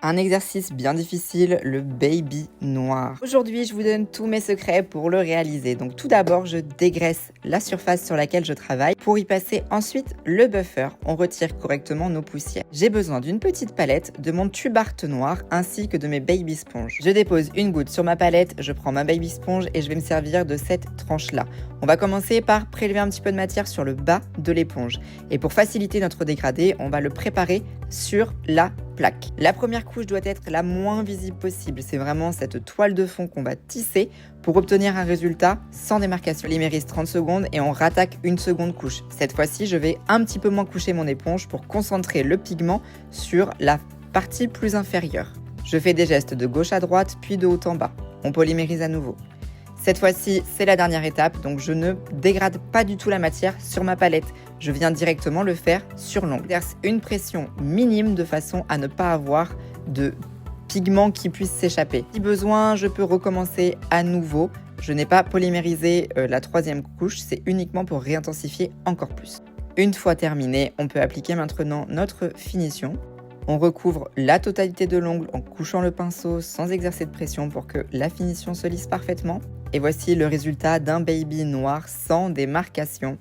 Un exercice bien difficile, le baby noir. Aujourd'hui, je vous donne tous mes secrets pour le réaliser. Donc tout d'abord, je dégraisse la surface sur laquelle je travaille pour y passer ensuite le buffer. On retire correctement nos poussières. J'ai besoin d'une petite palette, de mon tube art noir ainsi que de mes baby sponges. Je dépose une goutte sur ma palette, je prends ma baby sponge et je vais me servir de cette tranche-là. On va commencer par prélever un petit peu de matière sur le bas de l'éponge. Et pour faciliter notre dégradé, on va le préparer sur la plaque. La première couche doit être la moins visible possible. C'est vraiment cette toile de fond qu'on va tisser pour obtenir un résultat sans démarcation. On polymérise 30 secondes et on rattaque une seconde couche. Cette fois-ci, je vais un petit peu moins coucher mon éponge pour concentrer le pigment sur la partie plus inférieure. Je fais des gestes de gauche à droite puis de haut en bas. On polymérise à nouveau. Cette fois-ci, c'est la dernière étape, donc je ne dégrade pas du tout la matière sur ma palette. Je viens directement le faire sur l'ongle. J'exerce une pression minime de façon à ne pas avoir de pigment qui puisse s'échapper. Si besoin, je peux recommencer à nouveau. Je n'ai pas polymérisé la troisième couche, c'est uniquement pour réintensifier encore plus. Une fois terminé, on peut appliquer maintenant notre finition. On recouvre la totalité de l'ongle en couchant le pinceau sans exercer de pression pour que la finition se lisse parfaitement. Et voici le résultat d'un baby noir sans démarcation.